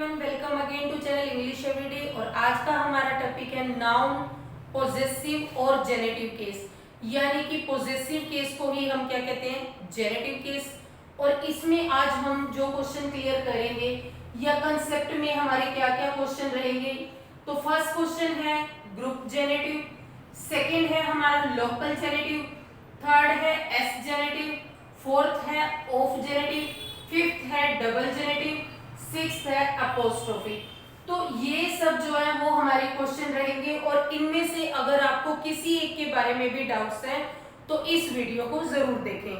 Everyone, welcome again to channel English everyday. और आज का हमारा टॉपिक है नाउन, पॉजेसिव और जेनेटिव केस। यानी कि पॉजेसिव केस को ही हम क्या कहते हैं, जेनेटिव केस। और इसमें आज हम जो क्वेश्चन क्लियर करेंगे या कंसेप्ट में हमारे क्या क्या क्वेश्चन रहेंगे। तो फर्स्ट क्वेश्चन है ग्रुप जेनेटिव, सेकेंड है हमारा लोकल जेनेटिव, थर्ड है एस जेनेटिव, फोर्थ है ऑफ जेनेटिव, फिफ्थ है डबल जेनेटिव, सिक्स्थ है अपोस्ट्रोफी। तो ये सब जो है वो हमारे क्वेश्चन रहेंगे। और इनमें से अगर आपको किसी एक के बारे में भी डाउट्स हैं तो इस वीडियो को जरूर देखें।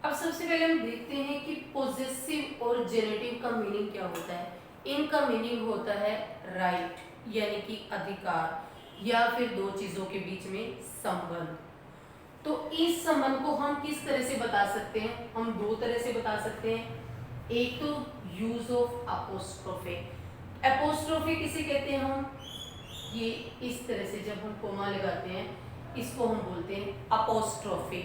अब सबसे पहले हम देखते हैं कि पॉजेसिव और जेनेटिव का मीनिंग क्या होता है। इनका मीनिंग होता है राइट, यानी कि अधिकार, या फिर दो चीजों के बीच में संबंध। तो इस संबंध को हम किस तरह से बता सकते हैं? हम दो तरह से बता सकते हैं। एक तो यूज ऑफ अपोस्ट्रोफी। अपोस्ट्रोफी किसे कहते हैं हम? ये इस तरह से जब हम कोमा लगाते हैं इसको हम बोलते हैं अपोस्ट्रोफी।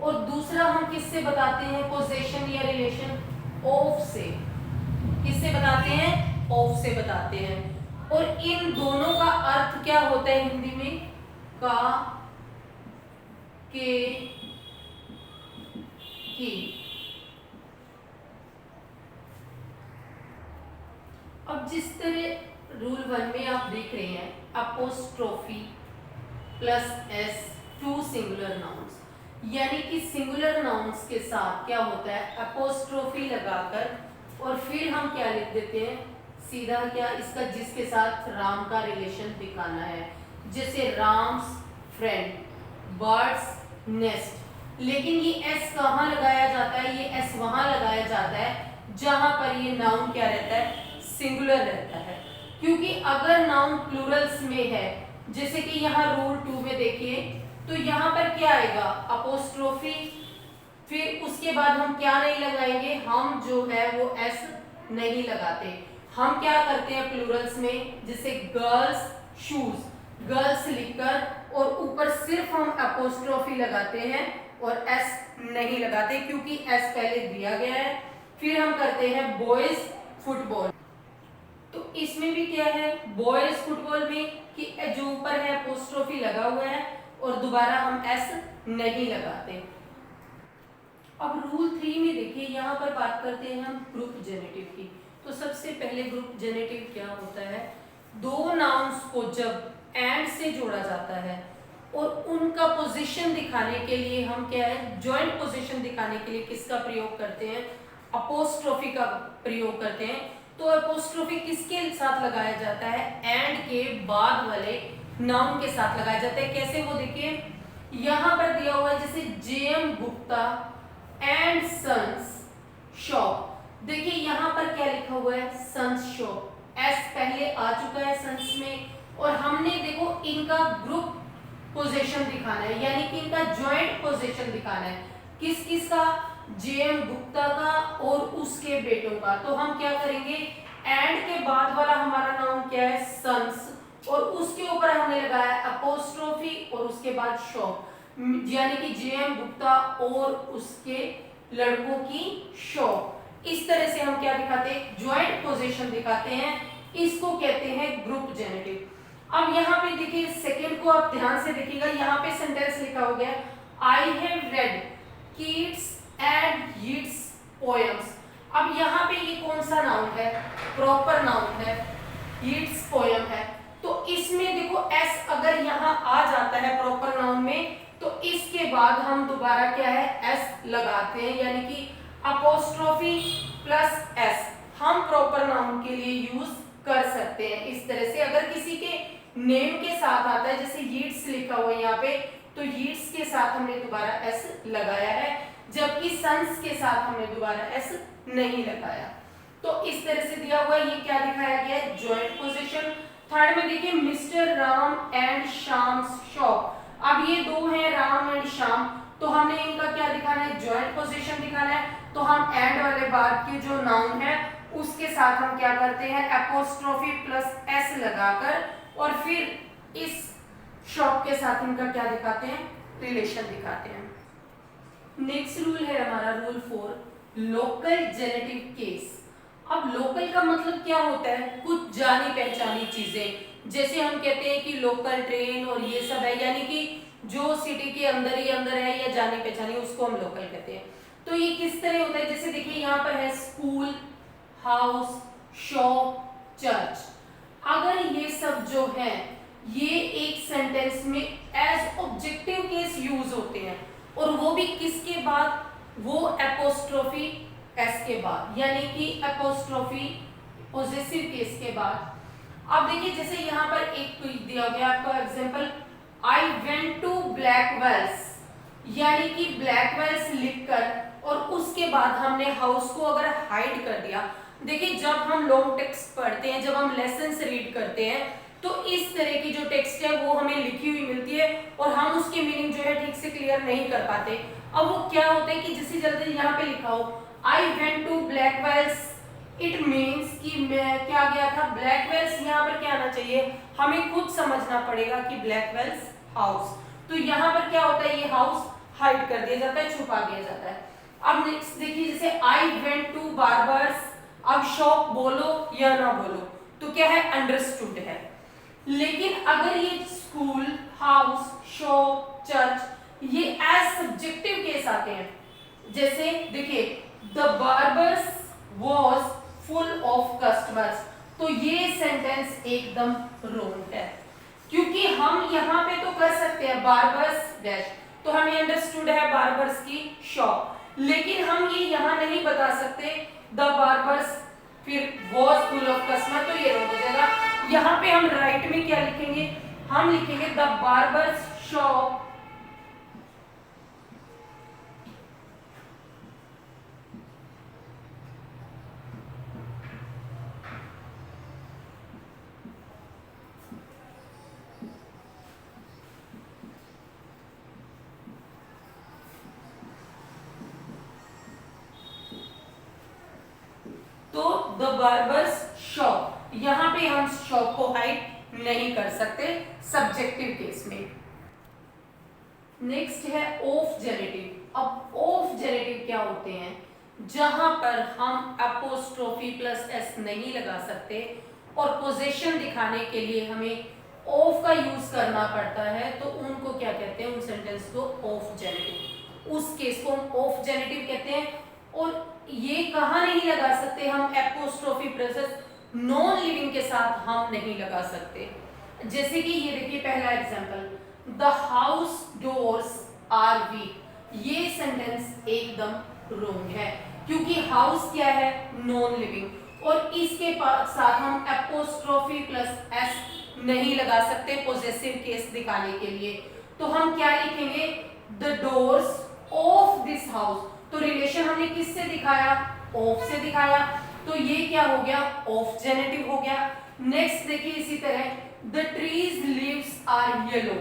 और दूसरा हम किससे बताते हैं पोजेशन या रिलेशन? ऑफ से। किससे बताते हैं? ऑफ से बताते हैं। और इन दोनों का अर्थ क्या होता है हिंदी में? का, के, की। अब जिस तरह रूल 1 में आप देख रहे हैं apostrophe plus s to singular nouns, यानी कि सिंगुलर नाउन्स के साथ क्या होता है अपोस्ट्रोफी लगाकर और फिर हम क्या लिख देते हैं सीधा, क्या इसका जिसके साथ राम का रिलेशन दिखाना है। जैसे राम्स फ्रेंड, बर्ड्स नेस्ट। लेकिन ये एस कहाँ लगाया जाता है? ये एस वहां लगाया जाता है जहां पर ये नाउन क्या रहता है, सिंगुलर रहता है। क्योंकि अगर नाउन प्लूरल्स में है, जैसे कि यहाँ रूल 2 में देखिए, तो यहाँ पर क्या आएगा अपोस्ट्रोफी, फिर उसके बाद हम क्या नहीं लगाएंगे, हम जो है वो एस नहीं लगाते। हम क्या करते हैं प्लूरल्स में, जैसे गर्ल्स शूज, गर्ल्स लिखकर और ऊपर सिर्फ हम अपोस्ट्रोफी लगाते हैं और एस नहीं लगाते, क्योंकि एस पहले दिया गया है। फिर हम करते हैं बॉयज फुटबॉल, तो इसमें भी क्या है बॉयज फुटबॉल में कि जो ऊपर है अपोस्ट्रोफी लगा हुआ है और दोबारा हम एस नहीं लगाते। अब रूल 3 में देखिए, यहाँ पर बात करते हैं हम ग्रुप जेनेटिव की। तो सबसे पहले ग्रुप जेनेटिव क्या होता है? दो नाउन्स को जब एंड से जोड़ा जाता है और उनका पोजीशन दिखाने के लिए हम क्या है जॉइंट पोजीशन दिखाने के लिए किसका प्रयोग करते हैं? अपोस्ट्रोफी का प्रयोग करते हैं। तो अपोस्ट्रोफी किसके साथ लगाया जाता है? एंड के बाद वाले नाउन के साथ लगाया जाता है। कैसे? वो देखिए यहाँ पर दिया हुआ है, जैसे JM Gupta and sons shop. देखिए यहाँ पर क्या लिखा हुआ है? Sons shop. एस पहले आ चुका है सन्स में, और हमने देखो इनका ग्रुप पोजीशन दिखाना है, यानी कि इनका जॉइंट पोजीशन दिखाना है। किस किस का? जेएम गुप्ता का और उसके बेटों का। तो हम क्या करेंगे, एंड के बाद वाला हमारा नाउन क्या है? सन्स, और उसके ऊपर हमने लगाया अपोस्ट्रोफी और उसके बाद शॉप, यानी कि जेएम गुप्ता और उसके लड़कों की शॉप। इस तरह से हम क्या दिखाते हैं? जॉइंट पोजीशन दिखाते हैं। इसको कहते हैं ग्रुप जेनेटिव। अब यहाँ पे देखिए सेकंड को आप ध्यान से देखिएगा, यहाँ पे सेंटेंस लिखा हो गया I have read kids and Yeats poems. अब यहाँ पे ये कौन सा नाउन है? प्रॉपर नाउन है, ईट्स पोएम है। तो इसमें देखो एस अगर यहाँ आ जाता है प्रॉपर नाउन में, तो इसके बाद हम दोबारा क्या है एस लगाते हैं, यानी कि अपोस्ट्रोफी प्लस एस हम प्रॉपर नाउन के लिए यूज कर सकते हैं। इस तरह से अगर किसी के नेम के साथ आता है, जैसे यीट्स लिखा हुआ है यहाँ पे, तो यीट्स के साथ हमने दोबारा एस लगाया है, जबकि सन्स के साथ हमने दोबारा एस नहीं लगाया। तो इस तरह से दिया हुआ है। ये क्या दिखाया गया है? Joint position. थर्ड में देखिए mister Ram and Shyam's shop. अब ये दो हैं राम एंड श्याम, तो हमने इनका क्या दिखाना है? जॉइंट पोजीशन दिखाना है। तो हम एंड वाले बाद के जो नाउन है उसके साथ हम क्या करते हैं अपोस्ट्रोफी प्लस एस लगाकर, और फिर इस शॉप के साथ इनका क्या दिखाते हैं? रिलेशन दिखाते हैं। नेक्स्ट रूल है हमारा रूल 4, लोकल जेनेटिव केस। अब लोकल का मतलब क्या होता है, कुछ जानी पहचानी चीजें, जैसे हम कहते हैं कि लोकल ट्रेन और ये सब है, यानी कि जो सिटी के अंदर ही अंदर है या जानी पहचानी, उसको हम लोकल कहते हैं। तो ये किस तरह होता है, जैसे देखिए यहाँ पर है स्कूल, हाउस, शॉप, चर्च। अगर ये सब जो है ये एक सेंटेंस में एज ऑब्जेक्टिव केस यूज होते हैं, और वो भी किसके बाद, वो एपोस्ट्रोफी एस के बाद, यानी कि एपोस्ट्रोफी पोजेसिव केस के बाद। अब देखिए जैसे यहाँ पर एक दिया गया आपका example, I went to black wells, यानी कि ब्लैक वेल्स लिखकर और उसके बाद हमने हाउस को अगर हाइड कर दिया। देखिए जब हम लॉन्ग टेक्स्ट पढ़ते हैं, जब हम लेसन रीड करते हैं, तो इस तरह की जो टेक्स्ट है वो हमें लिखी हुई मिलती है और हम उसके मीनिंग जो है ठीक से क्लियर नहीं कर पाते। अब वो क्या होता है कि जिससे जल्दी यहाँ पे लिखा हो I went to black wells, it means कि मैं क्या गया था ब्लैक वेल्स, यहाँ पर क्या आना चाहिए, हमें खुद समझना पड़ेगा कि ब्लैक वेल्स हाउस। तो यहाँ पर क्या होता है, ये हाउस हाइड कर दिया जाता है, छुपा दिया जाता है। अब नेक्स्ट देखिए जैसे आई वेंट टू बार्बर्स, अब शॉप बोलो या ना बोलो तो क्या है, अंडरस्टूड है। लेकिन अगर ये स्कूल, हाउस, शॉप, चर्च ये एज सब्जेक्टिव केस आते हैं, जैसे देखिए the barbers was full of customers, तो ये सेंटेंस एकदम रॉन्ग है, क्योंकि हम यहाँ पे तो कर सकते हैं बार्बर्स डैश, तो हमें अंडरस्टूड है बार्बर्स की शॉप, लेकिन हम ये यहाँ नहीं बता सकते द बार्बर्स फिर वॉज फुल ऑफ कस्टमर, तो ये रॉन्ग हो जाएगा। यहाँ पे हम राइट में क्या लिखेंगे, हम लिखेंगे द बार्बर्स शॉप तो द बार्बर्स शॉप, यहां पे हम शॉप को हाइड नहीं कर सकते सब्जेक्टिव केस में। नेक्स्ट है ऑफ जेनेटिव। अब ऑफ जेनेटिव क्या होते हैं, जहां पर हम अपोस्ट्रोफी प्लस एस नहीं लगा सकते और पोजीशन दिखाने के लिए हमें ऑफ का यूज करना पड़ता है, तो उनको क्या कहते हैं, उन सेंटेंस को ऑफ जेनेटिव, उस केस को हम ऑफ जेनेटिव कहते हैं। और ये कहाँ नहीं लगा सकते हम, एपोस्ट्रोफी प्लस नॉन लिविंग के साथ हम नहीं लगा सकते। जैसे कि ये देखिए पहला example, the house doors are weak, ये सेंटेंस एकदम रॉन्ग है, क्योंकि हाउस क्या है, नॉन लिविंग, और इसके साथ हम एपोस्ट्रोफी प्लस एस नहीं लगा सकते पोजेसिव केस दिखाने के लिए। तो हम क्या लिखेंगे, the doors of this house, तो रिलेशन हमने किससे दिखाया, ऑफ से दिखाया, तो ये क्या हो गया, ऑफ जेनेटिव हो गया। नेक्स्ट देखिए इसी तरह, the trees leaves are yellow.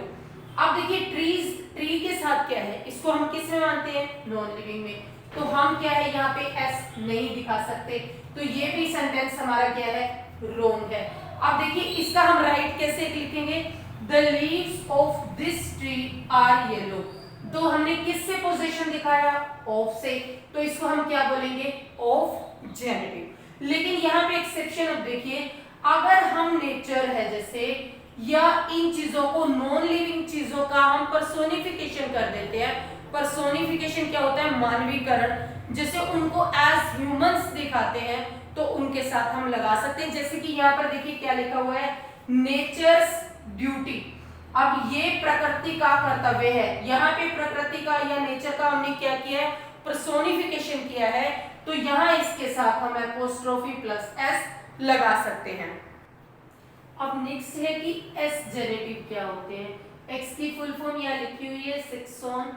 अब देखिए ट्रीज, ट्री के साथ क्या है, इसको हम किस में मानते हैं, नॉन लिविंग में, तो हम क्या है यहाँ पे एस नहीं दिखा सकते, तो ये भी सेंटेंस हमारा क्या है, रॉन्ग है। अब देखिए इसका हम राइट कैसे लिखेंगे, the leaves of this tree are yellow, तो हमने किससे पोजीशन दिखाया, ऑफ से, तो इसको हम क्या बोलेंगे, ऑफ जेनेटिव। लेकिन यहाँ पे एक्सेप्शन, अब देखिए अगर हम नेचर है जैसे या इन चीजों को, नॉन लिविंग चीजों का हम पर्सोनिफिकेशन कर देते हैं, पर्सोनिफिकेशन क्या होता है, मानवीकरण, जैसे उनको एज ह्यूमंस दिखाते हैं, तो उनके साथ हम लगा सकते हैं। जैसे कि यहाँ पर देखिए क्या लिखा हुआ है, नेचर्स ड्यूटी, अब ये प्रकृति का कर्तव्य है, यहाँ पे प्रकृति का या नेचर का हमने क्या किया है, पर्सोनिफिकेशन किया है, तो यहाँ इसके साथ हम एपोस्ट्रोफी प्लस एस लगा सकते हैं। अब नेक्स्ट है कि एस जेनेटिव क्या होते हैं, एक्स की फुल फॉर्म यहाँ लिखी हुई है, सेक्सॉन।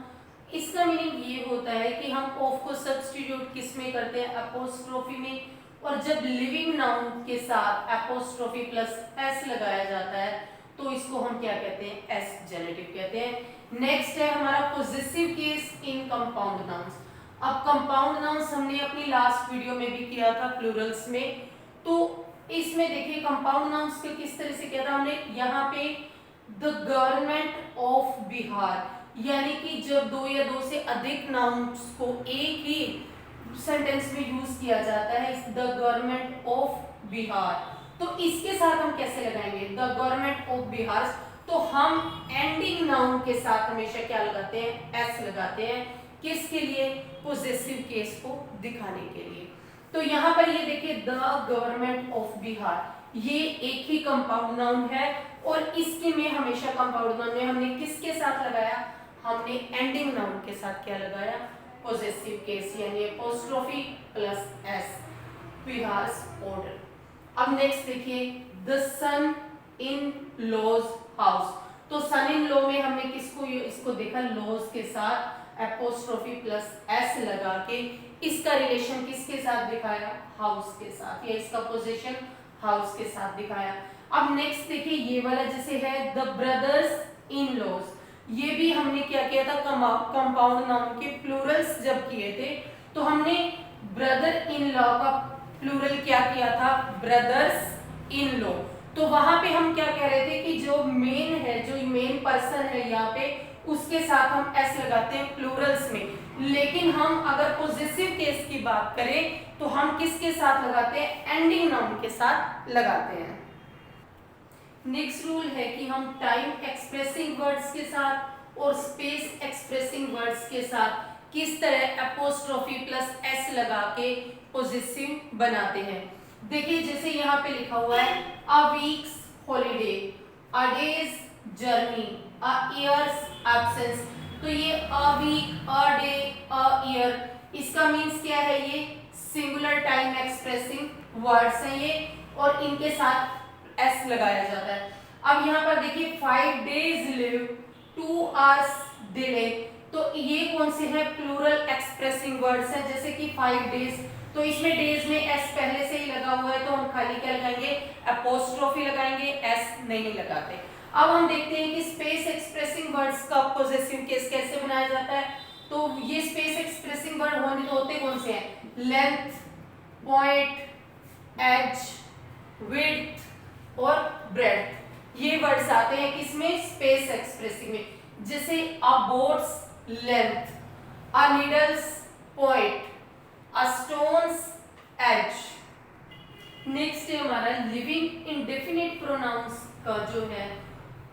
इसका मीनिंग ये होता है कि हम ऑफ को सब्स्टिट्यूट किस में करते हैं, एपोस्ट्रोफी में, और जब लिविंग नाउन के साथ एपोस्ट्रोफी प्लस एस लगाया जाता है तो इसको हम क्या कहते हैं, एस जेनेटिव कहते हैं। नेक्स्ट है हमारा positive case in compound nouns. अब कंपाउंड नाउन्स हमने अपनी लास्ट वीडियो में भी किया था प्लूरल्स में, तो इसमें देखिए कंपाउंड नाउन्स के किस तरह से किया था हमने, यहाँ पे द गवर्नमेंट ऑफ बिहार, यानी कि जब दो या दो से अधिक नाउन्स को एक ही सेंटेंस में यूज किया जाता है द गवर्नमेंट ऑफ बिहार, तो इसके साथ हम कैसे लगाएंगे द गवर्नमेंट ऑफ बिहार, तो हम एंडिंग नाउन के साथ हमेशा क्या लगाते हैं एस लगाते हैं, किसके लिए पोजेसिव केस को दिखाने के लिए। तो यहाँ पर ये देखिए द गवर्नमेंट ऑफ बिहार, ये एक ही कंपाउंड नाउन है और इसके में हमेशा कंपाउंड नाउन में हमने किसके साथ लगाया, हमने एंडिंग नाउन के साथ क्या लगाया पोजेसिव केस, यानी apostrophe plus s, Bihar's order. अब नेक्स्ट देखिए the son in law's house, तो सन इन लॉ में हमने किसको इसको देखा लॉज के साथ एपोस्ट्रोफी प्लस एस लगा के इसका रिलेशन किसके साथ दिखाया हाउस के साथ, या इसका पोजीशन हाउस के साथ दिखाया। अब नेक्स्ट देखिए ये वाला जैसे है द ब्रदर्स इन लॉज, ये भी हमने क्या किया था कंपाउंड नाउन के प्लूरल्स जब किए थे तो हमने ब्रदर इन लॉ का प्लूरल क्या किया था ब्रदर्स इन लॉ, तो वहां पे हम क्या कह रहे थे कि जो मेन है जो मेन पर्सन है यहाँ पे उसके साथ हम एस लगाते हैं प्लूरल्स में, लेकिन हम अगर पोजेसिव केस की बात करें तो हम किसके साथ लगाते हैं एंडिंग नाउन के साथ लगाते हैं। नेक्स्ट रूल है कि हम टाइम एक्सप्रेसिंग वर्ड्स के साथ और स्पेस एक्सप्रेसिंग वर्ड्स के साथ किस तरह एपोस्ट्रोफी प्लस एस लगा के पोजेसिव बनाते हैं। देखिए जैसे यहाँ पे लिखा हुआ है a week's holiday, a day's journey, a year's absence, तो ये a week, a day, a year, इसका मीन्स क्या है ये सिंगुलर टाइम एक्सप्रेसिंग वर्ड्स हैं ये और इनके साथ एस लगाया जाता है। अब यहाँ पर देखिए 5 days live, 2 hours delay, तो ये कौन से हैं प्लूरल एक्सप्रेसिंग वर्ड्स हैं, जैसे कि 5 days, तो इसमें डेज में एस पहले से ही लगा हुआ है तो हम खाली क्या लगाएंगे एपोस्ट्रोफी लगाएंगे, एस नहीं लगाते। अब हम देखते हैं कि स्पेस एक्सप्रेसिंग वर्ड्स का पोजेसिव केस कैसे बनाया जाता है, तो ये स्पेस एक्सप्रेसिंग वर्ड होते कौन से हैं लेंथ, पॉइंट, एज, विड्थ और ब्रेड्थ, ये वर्ड्स आते हैं किसमें स्पेस एक्सप्रेसिंग में, जैसे अ बोट्स लेंथ, अ नीडल्स पॉइंट, अ स्टोन्स एज। नेक्स्ट है हमारा लिविंग इंडेफिनिट प्रोनाउंस का जो है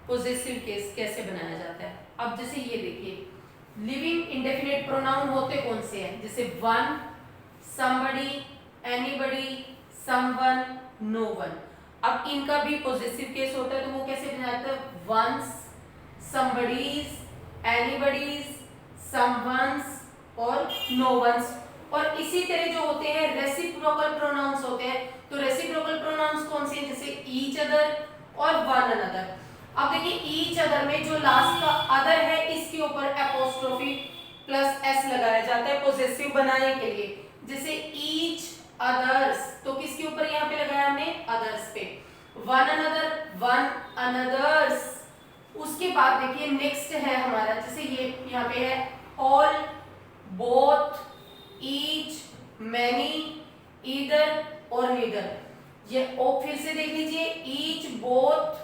पोजेसिव केस कैसे बनाया जाता है। अब जैसे ये देखिए लिविंग इंडेफिनिट प्रोनाउन होते कौन से हैं, जैसे one, somebody, anybody, someone, no one. अब इनका भी पॉजिटिव केस होता है तो वो कैसे बनाते हैं वंस, समबडीज, एनीबडीज, समवंस और नो वंस। और इसी तरह जो होते हैं रेसिप्रोकल प्रोनाउंस होते हैं, तो रेसिप्रोकल प्रोनाउंस कौन से हैं, जैसे ईच अदर और वन अनदर। अब देखिए ईच अदर में जो लास्ट का अदर है इसके ऊपर एपोस्ट्रोफी प्लस एस लगाया जाता है पॉजिटिव बनाने के लिए, जैसे ईच अदर्स, तो किसके ऊपर यहाँ पे लगाया हमने अदर्स पे, वन अनदर, वन अनदर्स। उसके बाद देखिए नेक्स्ट है हमारा जैसे ये यहाँ पे है all, both, each, many, either और नीदर। ये ओ फिर से देख लीजिए each, both,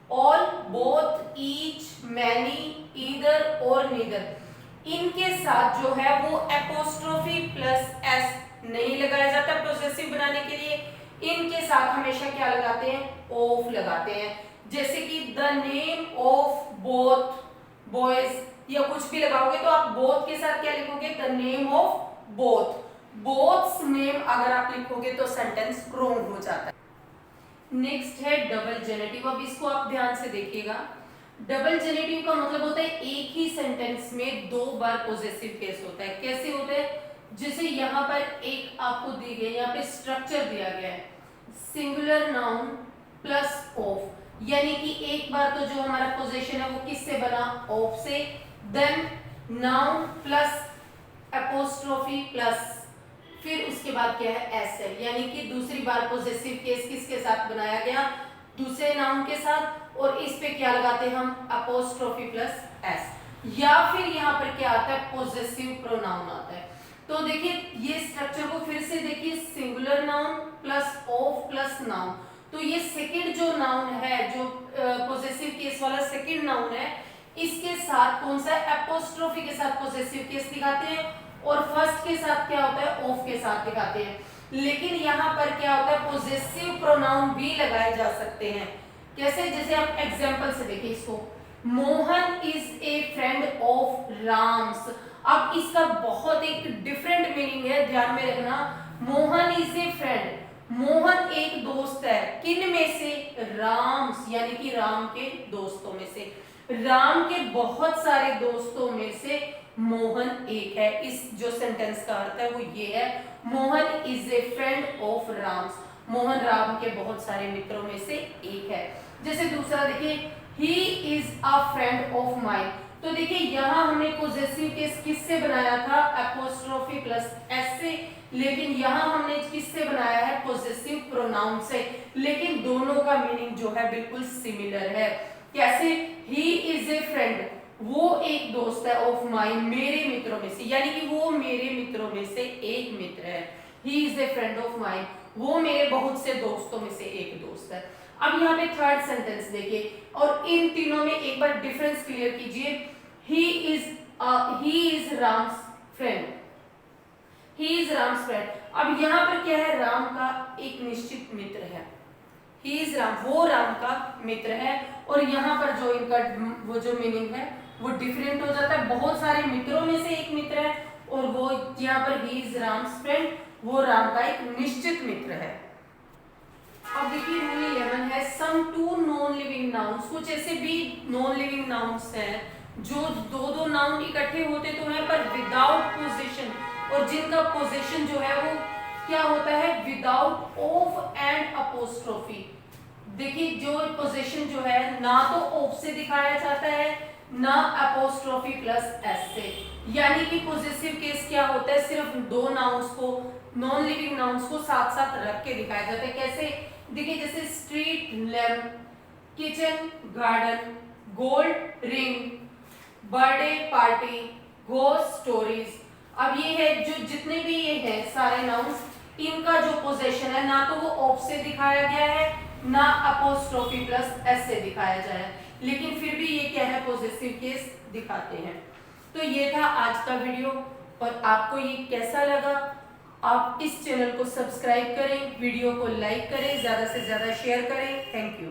all, both, each, many, either और नीदर, इनके साथ जो है वो एपोस्ट्रोफी प्लस एस नहीं लगाया जाता पोजेसिव बनाने के लिए, इनके साथ हमेशा क्या लगाते हैं ऑफ लगाते हैं, जैसे कि the name of both boys, या कुछ भी लगाओगे तो आप बोथ के साथ क्या लिखोगे the name of both, both's name अगर आप लिखोगे तो सेंटेंस रॉन्ग हो जाता है। नेक्स्ट है डबल जेनेटिव। अब इसको आप ध्यान से देखिएगा, डबल जेनेटिव का मतलब होता है एक ही सेंटेंस में दो बार पॉजिटिव केस होता है। कैसे होता है, जैसे यहाँ पर एक आपको दी गई, यहाँ पे स्ट्रक्चर दिया गया है सिंगुलर नाउन प्लस ऑफ, यानी कि एक बार तो जो हमारा पोजीशन है वो किससे बना ऑफ से, then noun plus apostrophe plus फिर उसके बाद क्या है एस है, यानी कि दूसरी बार पॉजिटिव केस किसके साथ बनाया गया दूसरे नाउन के साथ, और इस पे क्या लगाते हैं हम अपोस्ट्रोफी प्लस एस, या फिर यहाँ पर क्या आता है पॉजिटिव प्रोनाउन आता है। तो देखिए ये स्ट्रक्चर को फिर से देखिए singular noun plus of plus noun, तो ये सेकंड जो नाउन है जो पॉजिटिव केस वाला सेकंड नाउन है, इसके साथ कौन सा एपोस्ट्रोफी के साथ पॉजिटिव केस दिखाते हैं और फर्स्ट के साथ क्या होता है, ऑफ के साथ दिखाते हैं। लेकिन यहाँ पर क्या होता है, पोजेसिव प्रोनाउन भी लगाए जा सकते हैं। कैसे, जैसे आप एग्जांपल से देखिए इसको, Mohan is a friend of Ram's. अब इसका बहुत एक डिफरेंट मीनिंग है, ध्यान में रखना। Mohan is a friend, Mohan एक दोस्त है, किन में से, राम्स यानी कि राम के दोस्तों में से। राम के बहुत सारे दोस्तों में से मोहन एक है। इस जो सेंटेंस का अर्थ है वो ये है, Mohan is a friend of Ram's, Mohan Ram के बहुत सारे मित्रों में से एक है। जैसे दूसरा देखिए, he is a friend of mine. तो देखिए यहाँ हमने पोजेसिव केस किससे बनाया था, एपोस्ट्रोफी प्लस एस से, लेकिन यहाँ हमने किससे बनाया है, पोजेसिव प्रोनाउन से। लेकिन दोनों का मीनिंग जो है बिल्कुल सिमिलर है। कैसे, ही इज ए फ्रेंड, वो एक दोस्त है, ऑफ माइन मेरे मित्रों में से, यानी कि वो मेरे मित्रों में से एक मित्र है। He is a friend of mine, वो मेरे बहुत से दोस्तों में से एक दोस्त है। अब यहाँ पे थर्ड सेंटेंस देखिए, और इन तीनों में एक बार डिफरेंस क्लियर कीजिए। He is Ram's friend, he is Ram's friend. अब यहाँ पर क्या है, राम का एक निश्चित मित्र है, ही इज राम, वो राम का मित्र है। और यहाँ पर जो इनका वो जो मीनिंग है वो डिफरेंट हो जाता है, बहुत सारे मित्रों में से एक मित्र है, और वो यहाँ पर ही इज राम्स फ्रेंड, वो राम का एक निश्चित मित्र है। अब देखिए रूल 11 है, सम टू नॉन लिविंग नाउन्स। कुछ ऐसे भी नॉन लिविंग नाउन्स हैं जो दो नाउन इकट्ठे होते तो हैं पर विदाउट पोजीशन, और जिनका पोजीशन जो है वो क्या होता है, विदाउट ऑफ एंड अपोस्ट्रोफी। देखिए जो पोजीशन जो है ना तो ऑफ से दिखाया जाता है ना अपोस्ट्रोफी प्लस एस से, यानी कि पोजेसिव केस क्या होता है, सिर्फ दो नाउन्स को, नॉन लिविंग नाउन्स को साथ साथ रख के दिखाया जाता है। कैसे, देखिए जैसे street lamp, kitchen garden, gold ring, birthday party, ghost stories. अब ये है जो जितने भी ये हैं सारे नाउन्स, इनका जो पोजीशन है ना तो वो ऑफ से दिखाया गया है ना अपोस्ट्रोफी प्लस एस से दिखाया जाए, लेकिन फिर भी ये क्या है, पॉजिटिव केस दिखाते हैं। तो ये था आज का वीडियो, और आपको ये कैसा लगा, आप इस चैनल को सब्सक्राइब करें, वीडियो को लाइक करें, ज्यादा से ज्यादा शेयर करें। Thank you.